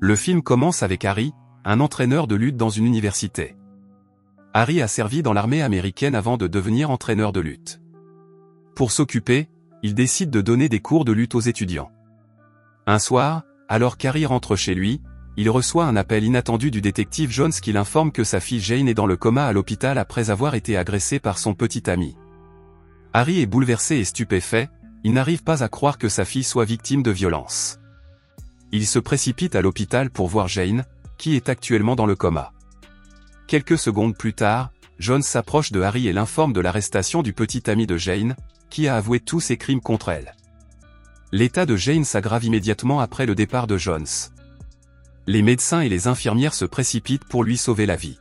Le film commence avec Harry, un entraîneur de lutte dans une université. Harry a servi dans l'armée américaine avant de devenir entraîneur de lutte. Pour s'occuper, il décide de donner des cours de lutte aux étudiants. Un soir, alors qu'Harry rentre chez lui, il reçoit un appel inattendu du détective Jones qui l'informe que sa fille Jane est dans le coma à l'hôpital après avoir été agressée par son petit ami. Harry est bouleversé et stupéfait, il n'arrive pas à croire que sa fille soit victime de violence. Il se précipite à l'hôpital pour voir Jane, qui est actuellement dans le coma. Quelques secondes plus tard, Jones s'approche de Harry et l'informe de l'arrestation du petit ami de Jane, qui a avoué tous ses crimes contre elle. L'état de Jane s'aggrave immédiatement après le départ de Jones. Les médecins et les infirmières se précipitent pour lui sauver la vie.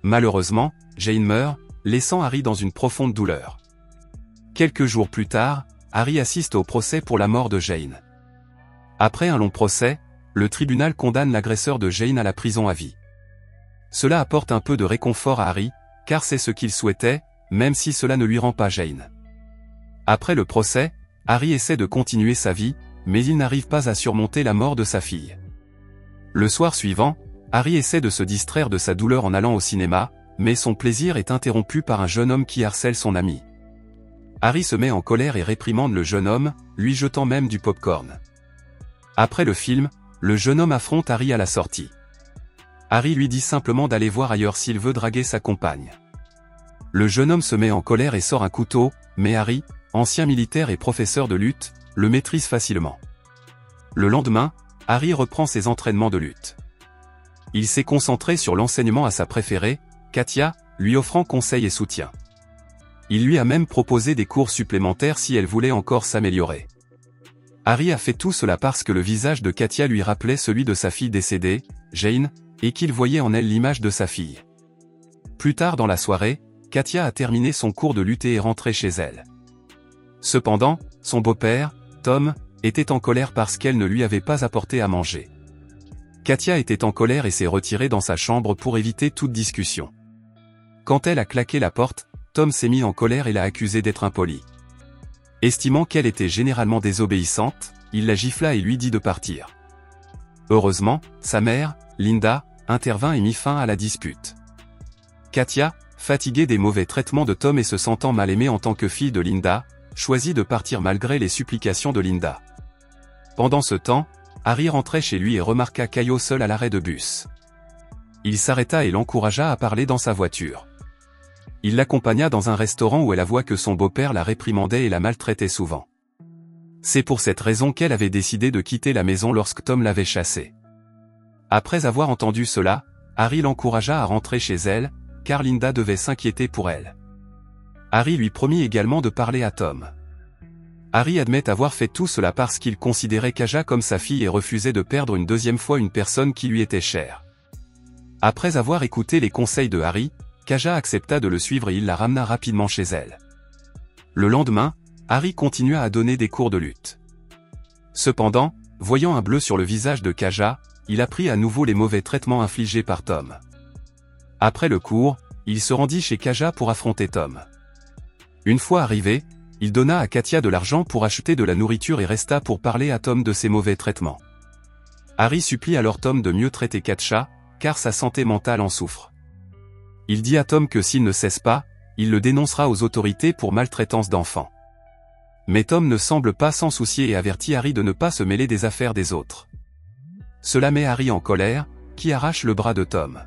Malheureusement, Jane meurt, laissant Harry dans une profonde douleur. Quelques jours plus tard, Harry assiste au procès pour la mort de Jane. Après un long procès, le tribunal condamne l'agresseur de Jane à la prison à vie. Cela apporte un peu de réconfort à Harry, car c'est ce qu'il souhaitait, même si cela ne lui rend pas Jane. Après le procès, Harry essaie de continuer sa vie, mais il n'arrive pas à surmonter la mort de sa fille. Le soir suivant, Harry essaie de se distraire de sa douleur en allant au cinéma, mais son plaisir est interrompu par un jeune homme qui harcèle son ami. Harry se met en colère et réprimande le jeune homme, lui jetant même du popcorn. Après le film, le jeune homme affronte Harry à la sortie. Harry lui dit simplement d'aller voir ailleurs s'il veut draguer sa compagne. Le jeune homme se met en colère et sort un couteau, mais Harry, ancien militaire et professeur de lutte, le maîtrise facilement. Le lendemain, Harry reprend ses entraînements de lutte. Il s'est concentré sur l'enseignement à sa préférée, Katia, lui offrant conseils et soutien. Il lui a même proposé des cours supplémentaires si elle voulait encore s'améliorer. Harry a fait tout cela parce que le visage de Katia lui rappelait celui de sa fille décédée, Jane, et qu'il voyait en elle l'image de sa fille. Plus tard dans la soirée, Katia a terminé son cours de lutte et est rentrée chez elle. Cependant, son beau-père, Tom, était en colère parce qu'elle ne lui avait pas apporté à manger. Katia était en colère et s'est retirée dans sa chambre pour éviter toute discussion. Quand elle a claqué la porte, Tom s'est mis en colère et l'a accusée d'être impolie. Estimant qu'elle était généralement désobéissante, il la gifla et lui dit de partir. Heureusement, sa mère, Linda, intervint et mit fin à la dispute. Katia, fatiguée des mauvais traitements de Tom et se sentant mal aimée en tant que fille de Linda, choisit de partir malgré les supplications de Linda. Pendant ce temps, Harry rentrait chez lui et remarqua Caillou seul à l'arrêt de bus. Il s'arrêta et l'encouragea à parler dans sa voiture. Il l'accompagna dans un restaurant où elle avoua que son beau-père la réprimandait et la maltraitait souvent. C'est pour cette raison qu'elle avait décidé de quitter la maison lorsque Tom l'avait chassée. Après avoir entendu cela, Harry l'encouragea à rentrer chez elle, car Linda devait s'inquiéter pour elle. Harry lui promit également de parler à Tom. Harry admet avoir fait tout cela parce qu'il considérait Kaja comme sa fille et refusait de perdre une deuxième fois une personne qui lui était chère. Après avoir écouté les conseils de Harry, Kaja accepta de le suivre et il la ramena rapidement chez elle. Le lendemain, Harry continua à donner des cours de lutte. Cependant, voyant un bleu sur le visage de Kaja, il apprit à nouveau les mauvais traitements infligés par Tom. Après le cours, il se rendit chez Kaja pour affronter Tom. Une fois arrivé, il donna à Katia de l'argent pour acheter de la nourriture et resta pour parler à Tom de ses mauvais traitements. Harry supplie alors Tom de mieux traiter Katia, car sa santé mentale en souffre. Il dit à Tom que s'il ne cesse pas, il le dénoncera aux autorités pour maltraitance d'enfants. Mais Tom ne semble pas s'en soucier et avertit Harry de ne pas se mêler des affaires des autres. Cela met Harry en colère, qui arrache le bras de Tom.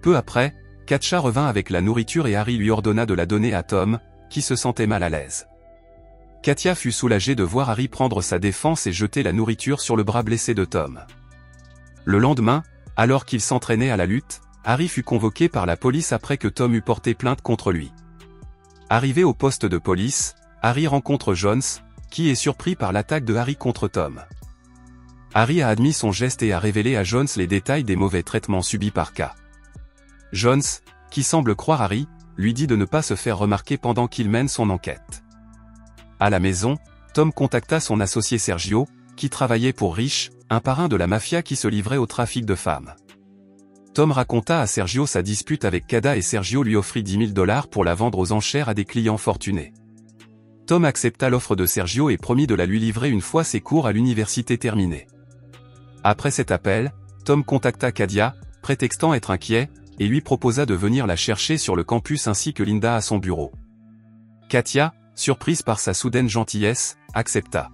Peu après, Katia revint avec la nourriture et Harry lui ordonna de la donner à Tom, qui se sentait mal à l'aise. Katia fut soulagée de voir Harry prendre sa défense et jeter la nourriture sur le bras blessé de Tom. Le lendemain, alors qu'il s'entraînait à la lutte, Harry fut convoqué par la police après que Tom eut porté plainte contre lui. Arrivé au poste de police, Harry rencontre Jones, qui est surpris par l'attaque de Harry contre Tom. Harry a admis son geste et a révélé à Jones les détails des mauvais traitements subis par K. Jones, qui semble croire Harry, lui dit de ne pas se faire remarquer pendant qu'il mène son enquête. À la maison, Tom contacta son associé Sergio, qui travaillait pour Rich, un parrain de la mafia qui se livrait au trafic de femmes. Tom raconta à Sergio sa dispute avec Kada et Sergio lui offrit $10 000 pour la vendre aux enchères à des clients fortunés. Tom accepta l'offre de Sergio et promit de la lui livrer une fois ses cours à l'université terminés. Après cet appel, Tom contacta Kadia, prétextant être inquiet, et lui proposa de venir la chercher sur le campus ainsi que Linda à son bureau. Katia, surprise par sa soudaine gentillesse, accepta.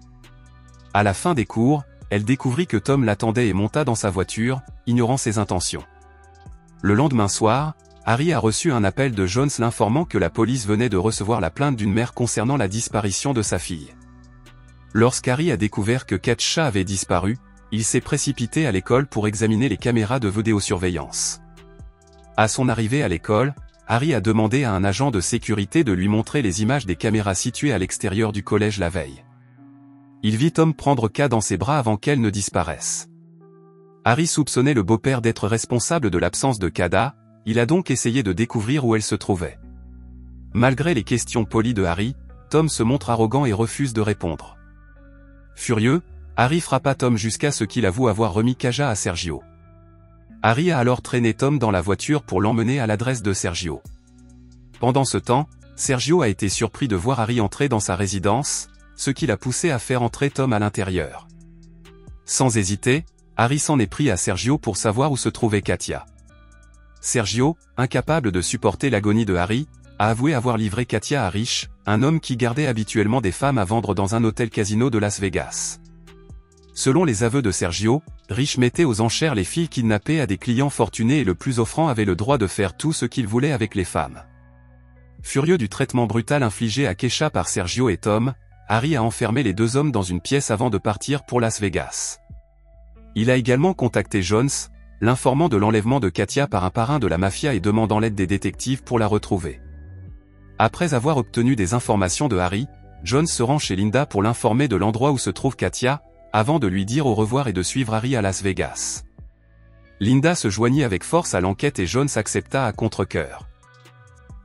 À la fin des cours, elle découvrit que Tom l'attendait et monta dans sa voiture, ignorant ses intentions. Le lendemain soir, Harry a reçu un appel de Jones l'informant que la police venait de recevoir la plainte d'une mère concernant la disparition de sa fille. Lorsqu'Harry a découvert que Katja avait disparu, il s'est précipité à l'école pour examiner les caméras de vidéosurveillance. À son arrivée à l'école, Harry a demandé à un agent de sécurité de lui montrer les images des caméras situées à l'extérieur du collège la veille. Il vit Tom prendre K dans ses bras avant qu'elle ne disparaisse. Harry soupçonnait le beau-père d'être responsable de l'absence de Kada, il a donc essayé de découvrir où elle se trouvait. Malgré les questions polies de Harry, Tom se montre arrogant et refuse de répondre. Furieux, Harry frappa Tom jusqu'à ce qu'il avoue avoir remis Kaja à Sergio. Harry a alors traîné Tom dans la voiture pour l'emmener à l'adresse de Sergio. Pendant ce temps, Sergio a été surpris de voir Harry entrer dans sa résidence, ce qui l'a poussé à faire entrer Tom à l'intérieur. Sans hésiter, Harry s'en est pris à Sergio pour savoir où se trouvait Katia. Sergio, incapable de supporter l'agonie de Harry, a avoué avoir livré Katia à Rich, un homme qui gardait habituellement des femmes à vendre dans un hôtel-casino de Las Vegas. Selon les aveux de Sergio, Rich mettait aux enchères les filles kidnappées à des clients fortunés et le plus offrant avait le droit de faire tout ce qu'il voulait avec les femmes. Furieux du traitement brutal infligé à Kesha par Sergio et Tom, Harry a enfermé les deux hommes dans une pièce avant de partir pour Las Vegas. Il a également contacté Jones, l'informant de l'enlèvement de Katia par un parrain de la mafia et demandant l'aide des détectives pour la retrouver. Après avoir obtenu des informations de Harry, Jones se rend chez Linda pour l'informer de l'endroit où se trouve Katia, avant de lui dire au revoir et de suivre Harry à Las Vegas. Linda se joignit avec force à l'enquête et Jones accepta à contre-cœur.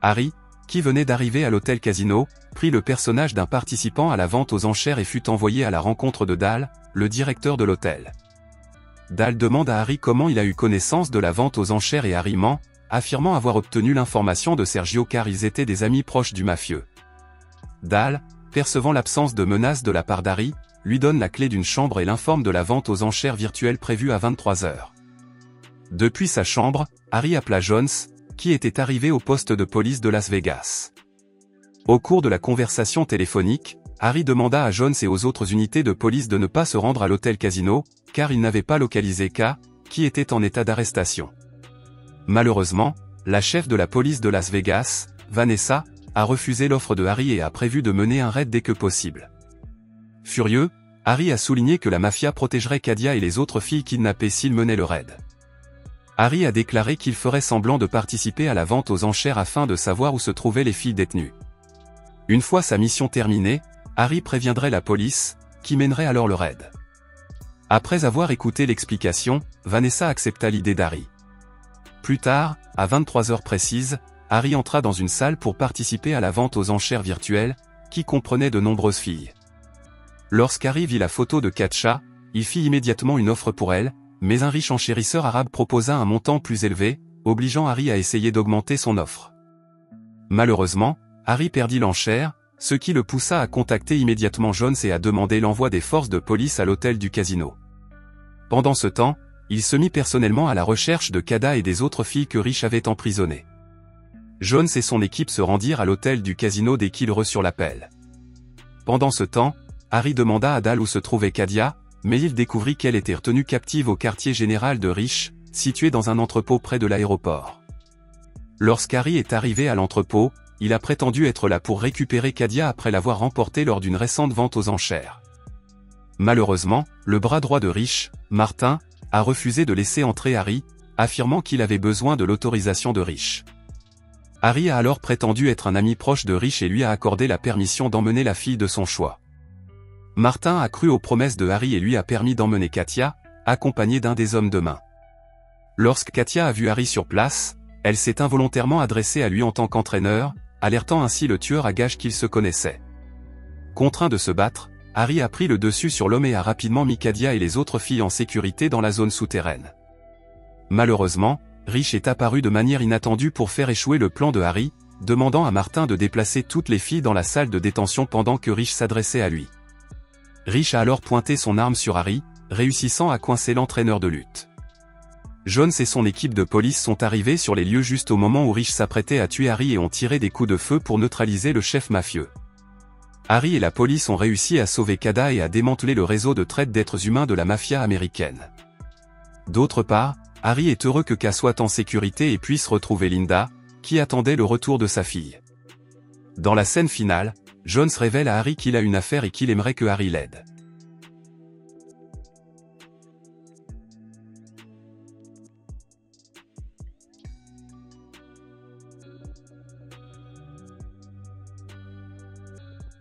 Harry, qui venait d'arriver à l'hôtel Casino, prit le personnage d'un participant à la vente aux enchères et fut envoyé à la rencontre de Dal, le directeur de l'hôtel. Dal demande à Harry comment il a eu connaissance de la vente aux enchères et Harry ment, affirmant avoir obtenu l'information de Sergio car ils étaient des amis proches du mafieux. Dal, percevant l'absence de menace de la part d'Harry, lui donne la clé d'une chambre et l'informe de la vente aux enchères virtuelles prévue à 23h. Depuis sa chambre, Harry appela Jones, qui était arrivé au poste de police de Las Vegas. Au cours de la conversation téléphonique, Harry demanda à Jones et aux autres unités de police de ne pas se rendre à l'hôtel Casino, car ils n'avaient pas localisé K, qui était en état d'arrestation. Malheureusement, la chef de la police de Las Vegas, Vanessa, a refusé l'offre de Harry et a prévu de mener un raid dès que possible. Furieux, Harry a souligné que la mafia protégerait Kadia et les autres filles kidnappées s'il menait le raid. Harry a déclaré qu'il ferait semblant de participer à la vente aux enchères afin de savoir où se trouvaient les filles détenues. Une fois sa mission terminée, Harry préviendrait la police, qui mènerait alors le raid. Après avoir écouté l'explication, Vanessa accepta l'idée d'Harry. Plus tard, à 23h précises, Harry entra dans une salle pour participer à la vente aux enchères virtuelles, qui comprenait de nombreuses filles. Lorsqu'Harry vit la photo de Katja, il fit immédiatement une offre pour elle, mais un riche enchérisseur arabe proposa un montant plus élevé, obligeant Harry à essayer d'augmenter son offre. Malheureusement, Harry perdit l'enchère, ce qui le poussa à contacter immédiatement Jones et à demander l'envoi des forces de police à l'hôtel du casino. Pendant ce temps, il se mit personnellement à la recherche de Kada et des autres filles que Rich avait emprisonnées. Jones et son équipe se rendirent à l'hôtel du casino dès qu'ils reçurent l'appel. Pendant ce temps, Harry demanda à Dal où se trouvait Kadia, mais il découvrit qu'elle était retenue captive au quartier général de Rich, situé dans un entrepôt près de l'aéroport. Lorsqu'Harry est arrivé à l'entrepôt, il a prétendu être là pour récupérer Kadia après l'avoir remportée lors d'une récente vente aux enchères. Malheureusement, le bras droit de Rich, Martin, a refusé de laisser entrer Harry, affirmant qu'il avait besoin de l'autorisation de Rich. Harry a alors prétendu être un ami proche de Rich et lui a accordé la permission d'emmener la fille de son choix. Martin a cru aux promesses de Harry et lui a permis d'emmener Katia, accompagnée d'un des hommes de main. Lorsque Katia a vu Harry sur place, elle s'est involontairement adressée à lui en tant qu'entraîneur, alertant ainsi le tueur à gages qu'ils se connaissaient. Contraint de se battre, Harry a pris le dessus sur l'homme et a rapidement mis Kadia et les autres filles en sécurité dans la zone souterraine. Malheureusement, Rich est apparu de manière inattendue pour faire échouer le plan de Harry, demandant à Martin de déplacer toutes les filles dans la salle de détention pendant que Rich s'adressait à lui. Rich a alors pointé son arme sur Harry, réussissant à coincer l'entraîneur de lutte. Jones et son équipe de police sont arrivés sur les lieux juste au moment où Rich s'apprêtait à tuer Harry et ont tiré des coups de feu pour neutraliser le chef mafieux. Harry et la police ont réussi à sauver Kada et à démanteler le réseau de traite d'êtres humains de la mafia américaine. D'autre part, Harry est heureux que K soit en sécurité et puisse retrouver Linda, qui attendait le retour de sa fille. Dans la scène finale, Jones révèle à Harry qu'il a une affaire et qu'il aimerait que Harry l'aide.